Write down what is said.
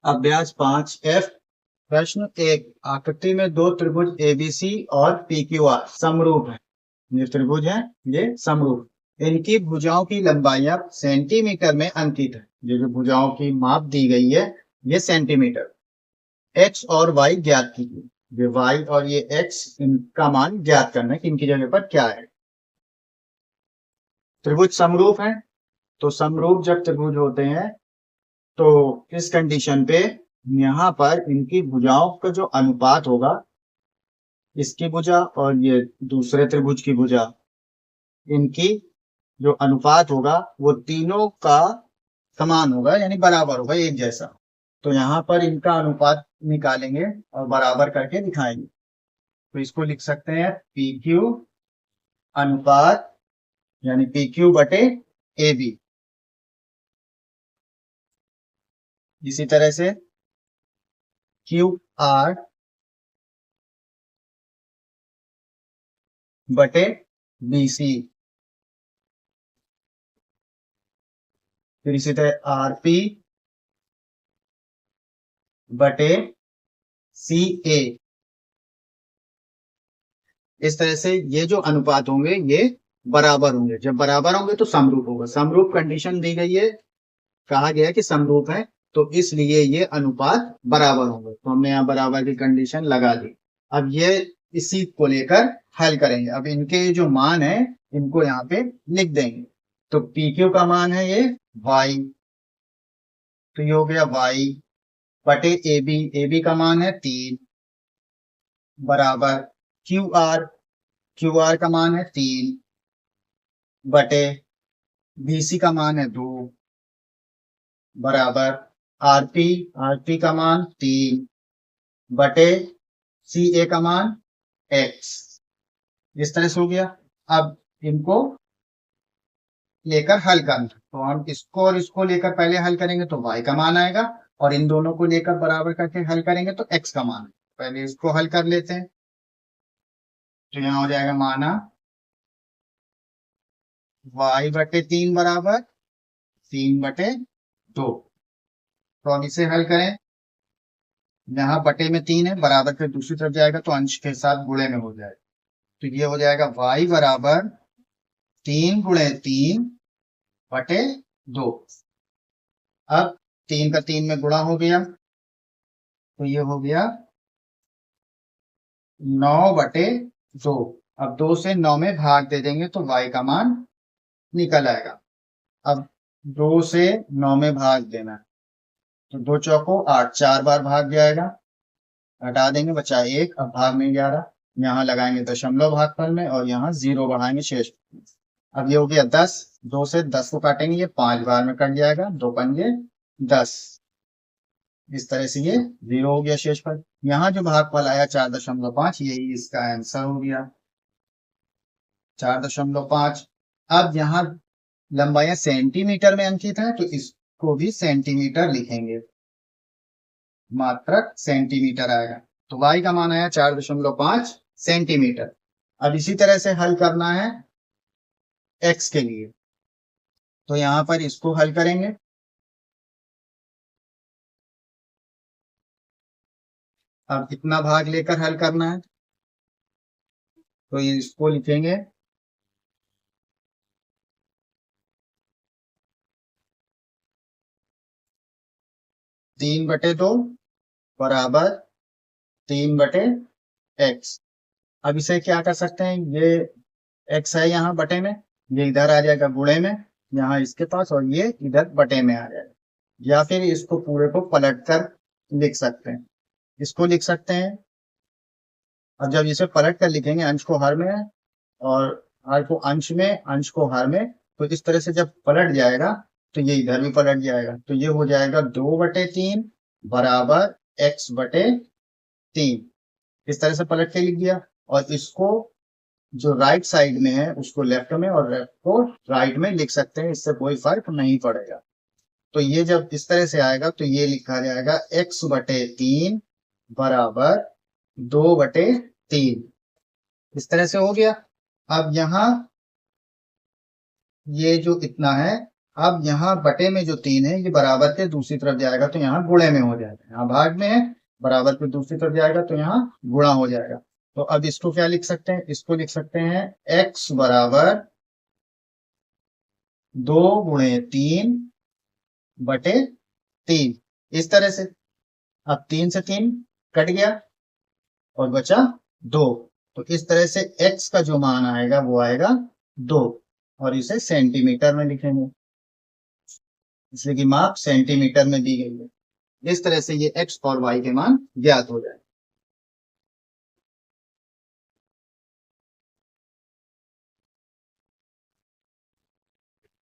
अभ्यास 5F। प्रश्न 1, आकृति में दो त्रिभुज ABC और PQR समरूप है। ये त्रिभुज है, ये समरूप। इनकी भुजाओं की लंबाइयां सेंटीमीटर में अंकित है। ये जो भुजाओं की माप दी गई है ये सेंटीमीटर। X और Y ज्ञात कीजिए। ये Y और ये X, इनका मान ज्ञात करना है कि इनकी जगह पर क्या है। त्रिभुज समरूप है, तो समरूप जब त्रिभुज होते हैं तो इस कंडीशन पे यहाँ पर इनकी भुजाओं का जो अनुपात होगा, इसकी भुजा और ये दूसरे त्रिभुज की भुजा, इनकी जो अनुपात होगा वो तीनों का समान होगा, यानी बराबर होगा, एक जैसा। तो यहाँ पर इनका अनुपात निकालेंगे और बराबर करके दिखाएंगे। तो इसको लिख सकते हैं PQ अनुपात, यानी PQ बटे AB। इसी तरह से QR बटे BC। फिर इसी तरह RP बटे CA। इस तरह से ये जो अनुपात होंगे ये बराबर होंगे। जब बराबर होंगे तो समरूप होगा। समरूप कंडीशन दी गई है, कहा गया कि समरूप है, तो इसलिए ये अनुपात बराबर होंगे। तो हमने यहाँ बराबर की कंडीशन लगा दी। अब ये इसी को लेकर हल करेंगे। अब इनके जो मान है इनको यहाँ पे लिख देंगे। तो PQ का मान है ये Y, तो ये हो गया Y बटे AB। AB का मान है 3 बराबर QR का मान है 3 बटे BC का मान है 2 बराबर RP का मान 3 बटे CA का मान X। इस तरह से हो गया। अब इनको लेकर हल करना, तो हम इसको और इसको लेकर पहले हल करेंगे तो Y का मान आएगा, और इन दोनों को लेकर बराबर करके हल करेंगे तो X का मान। पहले इसको हल कर लेते हैं। तो यहाँ हो जाएगा माना Y बटे 3 बराबर 3 बटे 2। तो अब इसे हल करें। यहाँ बटे में 3 है, बराबर के दूसरी तरफ जाएगा तो अंश के साथ गुणे में हो जाएगा। तो ये हो जाएगा Y बराबर 3 गुणे 3 बटे 2। अब 3 का 3 में गुणा हो गया, तो ये हो गया 9 बटे 2। अब 2 से 9 में भाग दे देंगे तो Y का मान निकल आएगा। अब 2 से 9 में भाग देना, तो 2 चौको 8, 4 बार भाग जाएगा, हटा देंगे, बचा 1। अब भाग में 11, यहाँ लगाएंगे दशमलव भागफल में और यहाँ 0 बढ़ाएंगे शेष। अब ये हो गया 10। 2 से 10 को काटेंगे, ये 5 बार में कट जाएगा, 2 पंजे 10। इस तरह से ये 0 हो गया शेषफल। यहाँ जो भागफल आया 4.5, यही इसका आंसर हो गया 4.5। अब यहाँ लंबाई सेंटीमीटर में अंकित है, तो इसको भी सेंटीमीटर लिखेंगे, मात्रक सेंटीमीटर आएगा। तो Y का मान आया 4.5 सेंटीमीटर। अब इसी तरह से हल करना है X के लिए, तो यहाँ पर इसको हल करेंगे। अब इतना भाग लेकर हल करना है, तो इसको लिखेंगे 3 बटे 2 बराबर 3 बटे X। अब इसे क्या कर सकते हैं, ये X है यहाँ बटे में, ये इधर आ जाएगा गुणे में यहाँ इसके पास, और ये इधर बटे में आ जाएगा। या फिर इसको पूरे को पलट कर लिख सकते हैं, इसको लिख सकते हैं। अब जब इसे पलट कर लिखेंगे, अंश को हर में और हर को अंश में, अंश को हर में, तो इस तरह से जब पलट जाएगा तो ये इधर भी पलट जाएगा। तो ये हो जाएगा 2 बटे 3 बराबर X बटे 3। इस तरह से पलट के लिख दिया। और इसको जो राइट साइड में है उसको लेफ्ट में और लेफ्ट को राइट में लिख सकते हैं, इससे कोई फर्क नहीं पड़ेगा। तो ये जब इस तरह से आएगा तो ये लिखा जाएगा X बटे 3 बराबर 2 बटे 3। इस तरह से हो गया। अब यहाँ ये जो इतना है अब यहाँ बटे में जो 3 है ये बराबर के दूसरी तरफ जाएगा तो यहाँ गुणे में हो जाएगा, यहाँ भाग में है, बराबर के दूसरी तरफ जाएगा तो यहाँ गुणा हो जाएगा। तो अब इसको क्या लिख सकते हैं, इसको लिख सकते हैं x बराबर 2 × 3 बटे 3, इस तरह से। अब 3 से 3 कट गया और बचा 2, तो इस तरह से x का जो मान आएगा वो आएगा 2, और इसे सेंटीमीटर में लिखेंगे, इसलिए कि माप सेंटीमीटर में दी गई है। इस तरह से ये x और y के मान ज्ञात हो जाए।